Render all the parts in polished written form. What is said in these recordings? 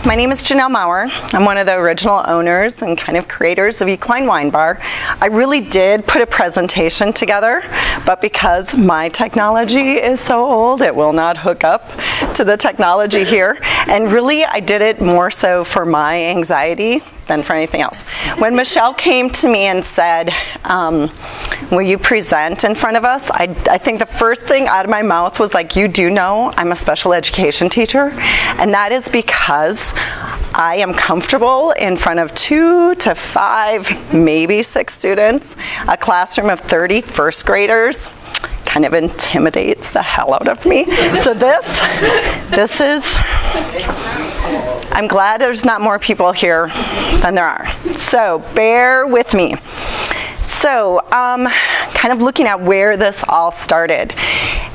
my name is Janell Maurer. I'm one of the original owners and kind of creators of Eqwine Wine Bar. I really did put a presentation together, but because my technology is so old, it will not hook up to the technology here. And really, I did it more so for my anxiety than for anything else. When Michelle came to me and said, will you present in front of us? I think the first thing out of my mouth was like, you do know I'm a special education teacher, and that is because I am comfortable in front of 2 to 5, maybe 6 students. A classroom of 30 first graders kind of intimidates the hell out of me. So this is, I'm glad there's not more people here than there are. So bear with me. So kind of looking at where this all started,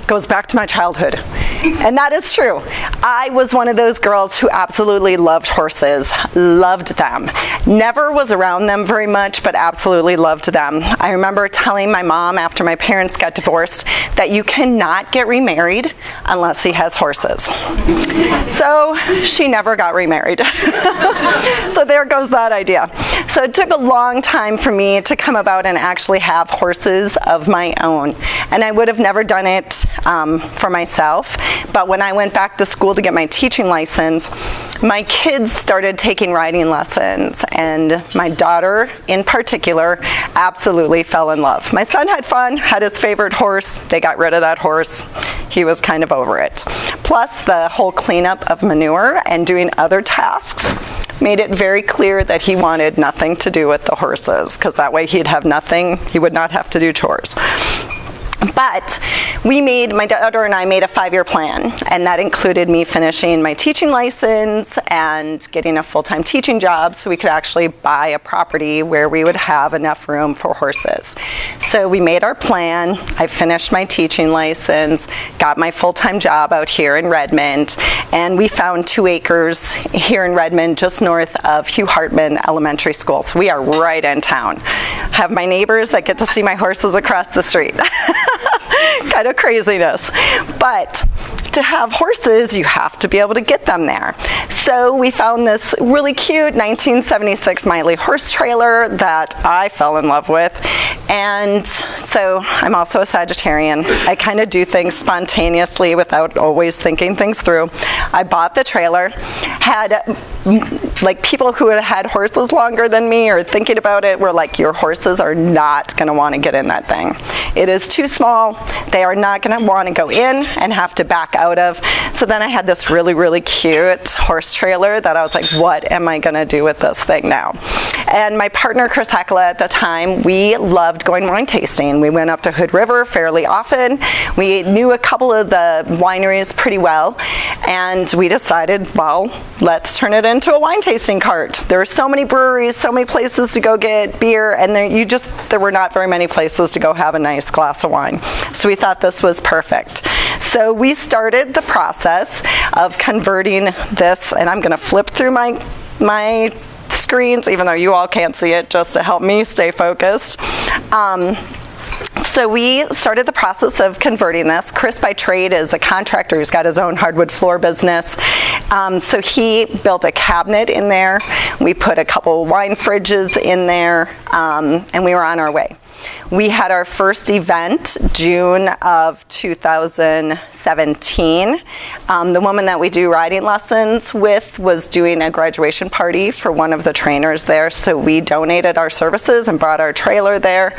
goes back to my childhood. And that is true. I was one of those girls who absolutely loved horses, loved them. Never was around them very much, but absolutely loved them. I remember telling my mom after my parents got divorced that you cannot get remarried unless he has horses. So she never got remarried. So there goes that idea. So it took a long time for me to come about and actually have horses of my own. And I would have never done it for myself. But when I went back to school to get my teaching license, my kids started taking riding lessons, and my daughter in particular absolutely fell in love. My son had fun, had his favorite horse. They got rid of that horse. He was kind of over it. Plus the whole cleanup of manure and doing other tasks made it very clear that he wanted nothing to do with the horses, because that way he'd have nothing, he would not have to do chores. But my daughter and I made a 5-year plan, and that included me finishing my teaching license and getting a full-time teaching job so we could actually buy a property where we would have enough room for horses. So we made our plan. I finished my teaching license, got my full-time job out here in Redmond, and we found 2 acres here in Redmond just north of Hugh Hartman Elementary School. So we are right in town. Have my neighbors that get to see my horses across the street. Kind of craziness. But to have horses, you have to be able to get them there. So we found this really cute 1976 Miley horse trailer that I fell in love with. And so I'm also a Sagittarian. I kind of do things spontaneously without always thinking things through. I bought the trailer, had like people who had had horses longer than me or thinking about it were like, your horses are not going to want to get in that thing. It is too small. They are not going to want to go in and have to back out of. So then I had this really, really cute horse trailer that I was like, what am I going to do with this thing now? And my partner, Chris Heckla, at the time, we loved going wine tasting. We went up to Hood River fairly often. We knew a couple of the wineries pretty well, and we decided, well, let's turn it into a wine tasting cart. There are so many breweries, so many places to go get beer, and there were not very many places to go have a nice glass of wine. So we thought this was perfect. So we started the process of converting this, and I'm going to flip through my screens, even though you all can't see it, just to help me stay focused. So we started the process of converting this. Chris, by trade, is a contractor who's got his own hardwood floor business. So he built a cabinet in there. We put a couple wine fridges in there, and we were on our way. We had our first event June of 2017. The woman that we do riding lessons with was doing a graduation party for one of the trainers there, so we donated our services and brought our trailer there.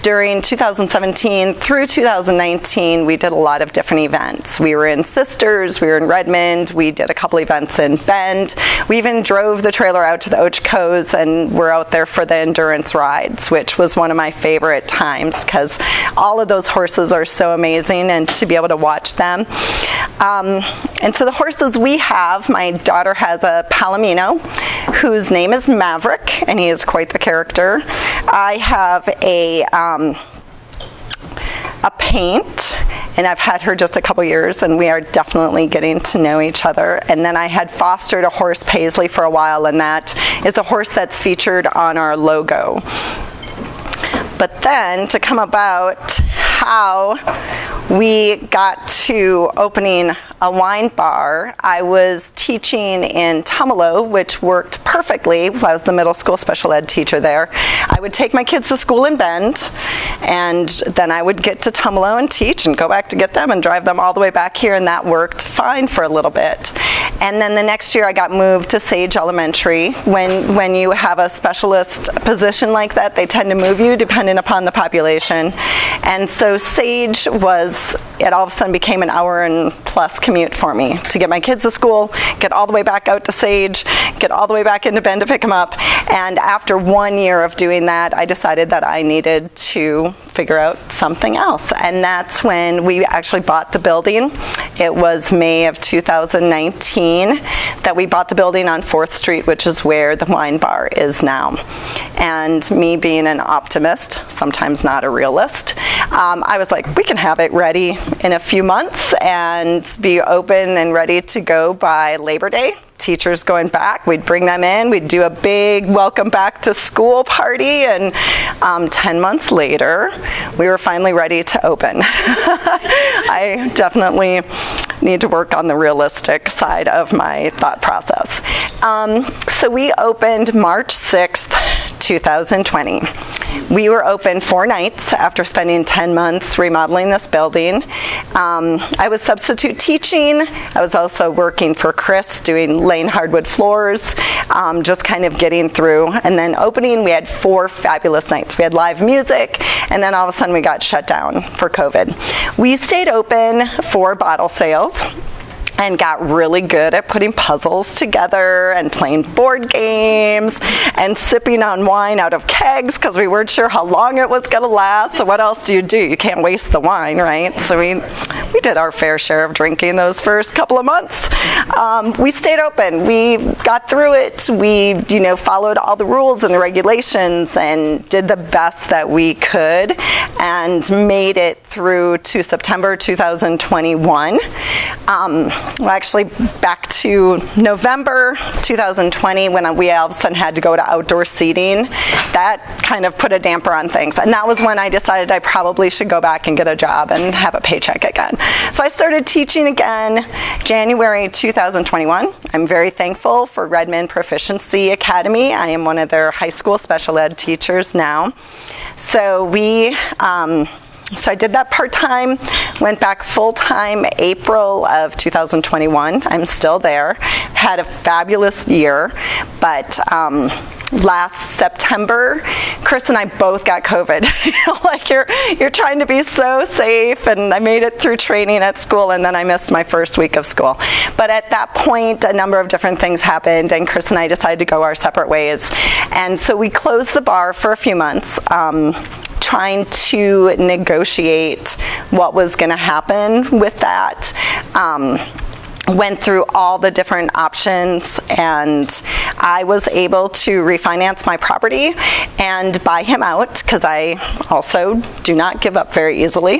During 2017 through 2019, we did a lot of different events. We were in Sisters, we were in Redmond, we did a couple events in Bend. We even drove the trailer out to the Ochoco's, and we're out there for the endurance rides, which was one of my favorite times because all of those horses are so amazing, and to be able to watch them. And so the horses we have, my daughter has a Palomino whose name is Maverick, and he is quite the character. I have a Paint, and I've had her just a couple years, and we are definitely getting to know each other. And then I had fostered a horse, Paisley, for a while, and that is a horse that's featured on our logo. But then to come about how we got to opening a wine bar. I was teaching in Tumalo, which worked perfectly. I was the middle school special ed teacher there. I would take my kids to school in Bend, and then I would get to Tumalo and teach and go back to get them and drive them all the way back here, and that worked fine for a little bit. And then the next year I got moved to Sage Elementary. When you have a specialist position like that, they tend to move you depending upon the population. And so Sage it all of a sudden became an hour and plus commute for me to get my kids to school, get all the way back out to Sage, get all the way back into Bend to pick them up. And after 1 year of doing that, I decided that I needed to figure out something else. And that's when we actually bought the building. It was May of 2019 that we bought the building on 4th Street, which is where the wine bar is now. And me being an optimist, sometimes not a realist, I was like, we can have it ready in a few months and be open and ready to go by Labor Day. Teachers going back, we'd bring them in, we'd do a big welcome back to school party, and 10 months later, we were finally ready to open. I definitely need to work on the realistic side of my thought process. So we opened March 6th, 2020. We were open 4 nights after spending 10 months remodeling this building. I was substitute teaching. I was also working for Chris doing laying hardwood floors, just kind of getting through. And then opening, we had 4 fabulous nights. We had live music, and then all of a sudden we got shut down for COVID. We stayed open for bottle sales and got really good at putting puzzles together and playing board games and sipping on wine out of kegs because we weren't sure how long it was going to last. So what else do? You can't waste the wine, right? So we did our fair share of drinking those first couple of months. We stayed open. We got through it. We, followed all the rules and the regulations and did the best that we could and made it through to September 2021. Well, actually back to November 2020 when we all of a sudden had to go to outdoor seating. That kind of put a damper on things. And that was when I decided I probably should go back and get a job and have a paycheck again. So I started teaching again January 2021. I'm very thankful for Redmond Proficiency Academy. I am one of their high school special ed teachers now. So So I did that part-time, went back full-time April of 2021. I'm still there. Had a fabulous year, but last September, Chris and I both got COVID. Like you're trying to be so safe, and I made it through training at school, and then I missed my first week of school. But at that point, a number of different things happened, and Chris and I decided to go our separate ways. And so we closed the bar for a few months, trying to negotiate what was going to happen with that. Went through all the different options, and I was able to refinance my property and buy him out because I also do not give up very easily.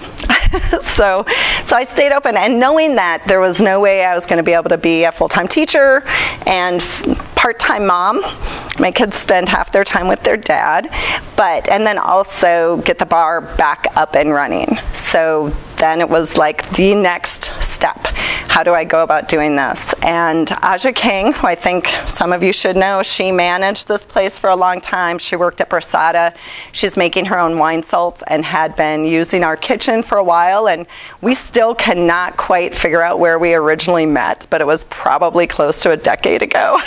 So I stayed open, and knowing that there was no way I was going to be able to be a full-time teacher and part-time mom. My kids spend half their time with their dad, and then also get the bar back up and running. So then it was like the next step. How do I go about doing this? And Aja King, who I think some of you should know, she managed this place for a long time. She worked at Brasada. She's making her own wine salts and had been using our kitchen for a while. And we still cannot quite figure out where we originally met, but it was probably close to a decade ago.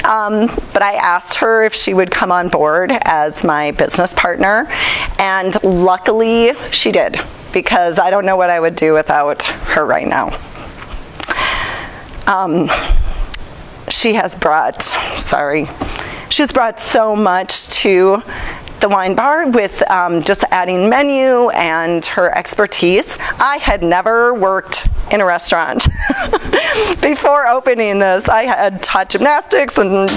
But I asked her if she would come on board as my business partner, and luckily she did, because I don't know what I would do without her right now. She's brought so much to the wine bar with just adding menu and her expertise. I had never worked in a restaurant before opening this. I had taught gymnastics and,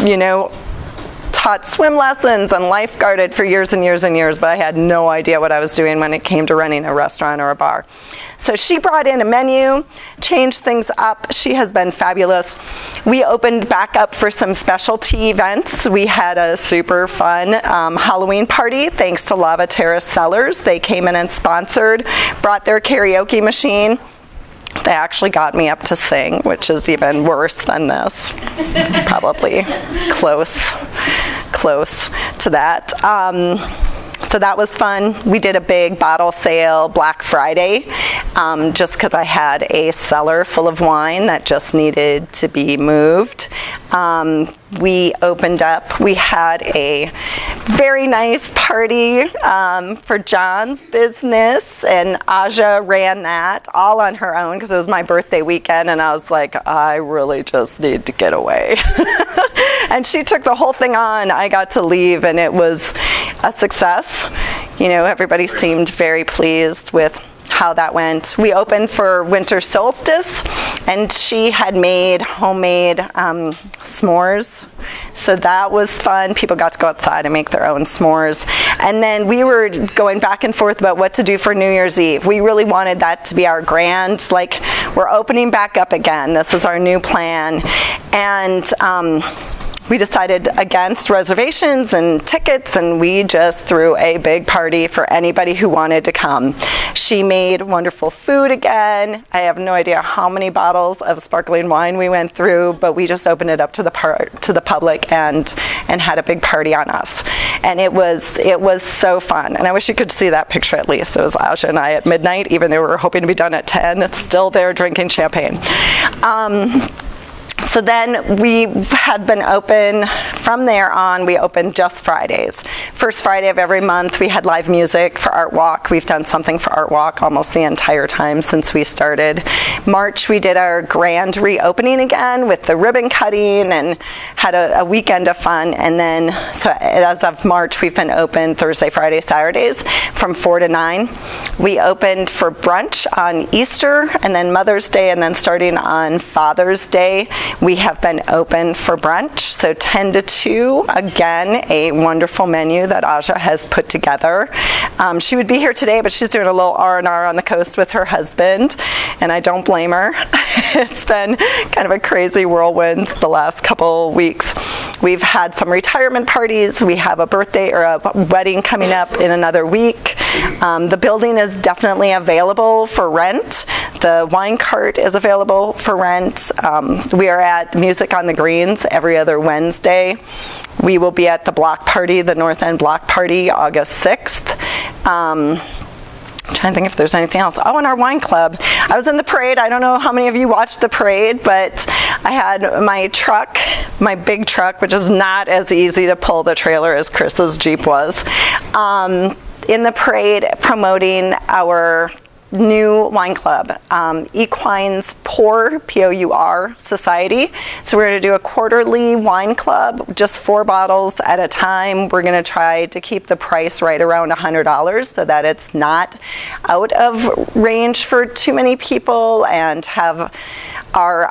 taught swim lessons and lifeguarded for years and years and years, but I had no idea what I was doing when it came to running a restaurant or a bar. So she brought in a menu, changed things up. She has been fabulous. We opened back up for some specialty events. We had a super fun Halloween party thanks to Lava Terrace Cellars. They came in and sponsored, brought their karaoke machine. They actually got me up to sing, which is even worse than this. Probably close to that. So that was fun. We did a big bottle sale Black Friday just because I had a cellar full of wine that just needed to be moved. We opened up. We had a very nice party for John's business, and Aja ran that all on her own because it was my birthday weekend, and I was like, I really just need to get away. And she took the whole thing on. I got to leave, and it was a success. You know, everybody seemed very pleased with how that went. We opened for winter solstice, and she had made homemade s'mores. So that was fun. People got to go outside and make their own s'mores. And then we were going back and forth about what to do for New Year's Eve. We really wanted that to be our grand, like, we're opening back up again. This is our new plan. And we decided against reservations and tickets, and we just threw a big party for anybody who wanted to come. She made wonderful food again. I have no idea how many bottles of sparkling wine we went through, but we just opened it up to the public and had a big party on us. And it was so fun. And I wish you could see that picture at least. It was Aja and I at midnight, even though we were hoping to be done at 10. It's still there drinking champagne. So then we had been open, from there on, we opened just Fridays. First Friday of every month, we had live music for Art Walk. We've done something for Art Walk almost the entire time since we started. March, we did our grand reopening again with the ribbon cutting and had a weekend of fun. And then, so as of March, we've been open Thursday, Friday, Saturdays from 4 to 9. We opened for brunch on Easter and then Mother's Day, and then starting on Father's Day, we have been open for brunch, so 10 to 2. Again, a wonderful menu that Aja has put together. She would be here today, but she's doing a little R&R on the coast with her husband, and I don't blame her. It's been kind of a crazy whirlwind the last couple weeks. We've had some retirement parties. We have a birthday or a wedding coming up in another week. The building is definitely available for rent. The wine cart is available for rent. We are at Music on the Greens every other Wednesday. We will be at the block party, the North End block party, August 6th. I'm trying to think if there's anything else. Oh, and our wine club. I was in the parade. I don't know how many of you watched the parade, but I had my truck, my big truck, which is not as easy to pull the trailer as Chris's Jeep was, in the parade promoting our new wine club, Equine's Pour, P-O-U-R Society. So we're going to do a quarterly wine club, just 4 bottles at a time. We're going to try to keep the price right around $100 so that it's not out of range for too many people, and have our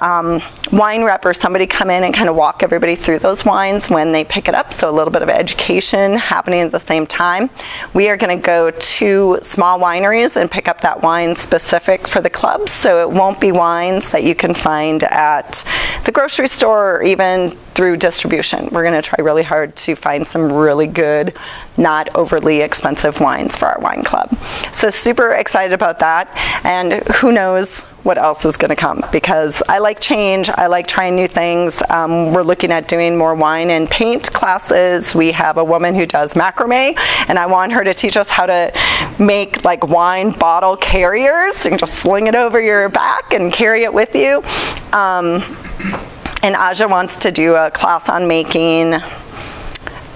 wine rep or somebody come in and kind of walk everybody through those wines when they pick it up, so a little bit of education happening at the same time. We are going to go to small wineries and pick up that wine specific for the club, so it won't be wines that you can find at the grocery store or even through distribution. We're going to try really hard to find some really good, not overly expensive wines for our wine club. So super excited about that, and who knows what else is going to come, because I like change. I like trying new things. We're looking at doing more wine and paint classes. We have a woman who does macrame, and I want her to teach us how to make like wine bottle carriers. You can just sling it over your back and carry it with you. And Aja wants to do a class on making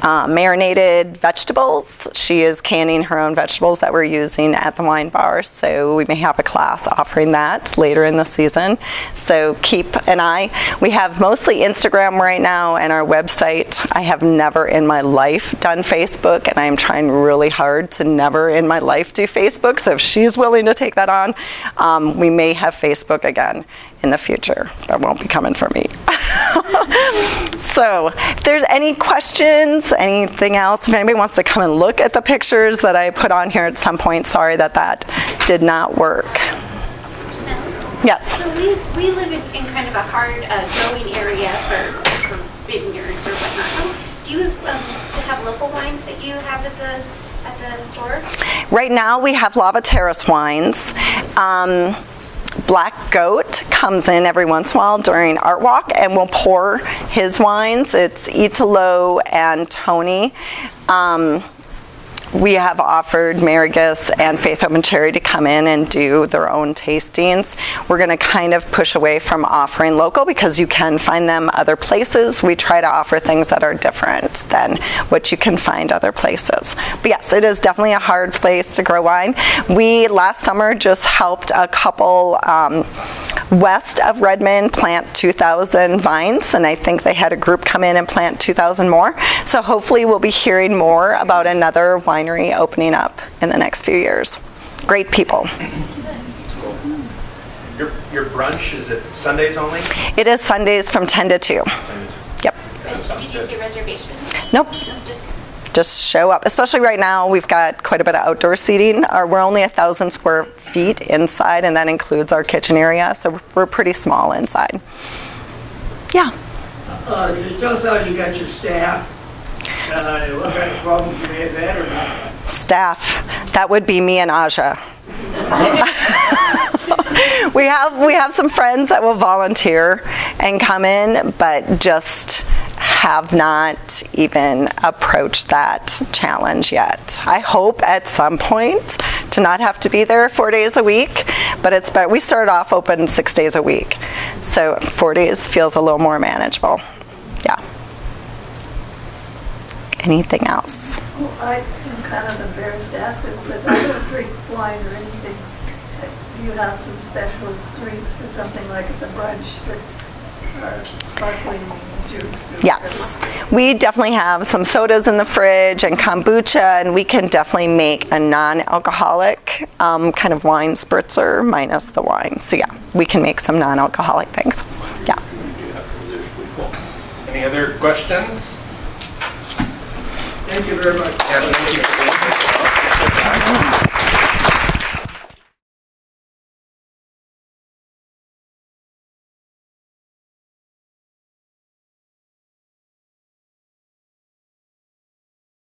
marinated vegetables. She is canning her own vegetables that we're using at the wine bar, so we may have a class offering that later in the season. So keep an eye. We have mostly Instagram right now and our website. I have never in my life done Facebook, and I am trying really hard to never in my life do Facebook, so if she's willing to take that on, we may have Facebook again in the future. That won't be coming from me. So if there's any questions, anything else, if anybody wants to come and look at the pictures that I put on here at some point, sorry that did not work. Yes? So we live in kind of a hard growing area for vineyards or whatnot. Do you have local wines that you have at the store? Right now we have Lava Terrace wines. Black Goat comes in every once in a while during Art Walk and will pour his wines. It's Italo and Tony. We have offered Marigus and Faith Open Cherry to come in and do their own tastings. We're going to kind of push away from offering local because you can find them other places. We try to offer things that are different than what you can find other places. But yes, it is definitely a hard place to grow wine. We last summer just helped a couple west of Redmond plant 2,000 vines, and I think they had a group come in and plant 2,000 more. So hopefully we'll be hearing more about another winery opening up in the next few years. Great people. Your brunch, is it Sundays only? It is Sundays from 10 to 2. Yep. Did you say reservations? Nope. Just show up. Especially right now, we've got quite a bit of outdoor seating. We're only 1,000 square feet inside, and that includes our kitchen area, so we're pretty small inside. Yeah. Can you tell us how you got your staff? What kind of problems you may have had or not? Staff. That would be me and Aja. We have some friends that will volunteer and come in, but just have not even approached that challenge yet. I hope at some point to not have to be there 4 days a week, but we started off open 6 days a week, so 4 days feels a little more manageable. Yeah. Anything else? Well, I am kind of embarrassed to ask this, but I don't drink wine or anything. Do you have some special drinks or something like at the brunch that are sparkling juice? Yes. We definitely have some sodas in the fridge and kombucha, and we can definitely make a non-alcoholic kind of wine spritzer minus the wine. So yeah, we can make some non-alcoholic things. Yeah. Any other questions? Thank you very much. Yeah, thank you for being here.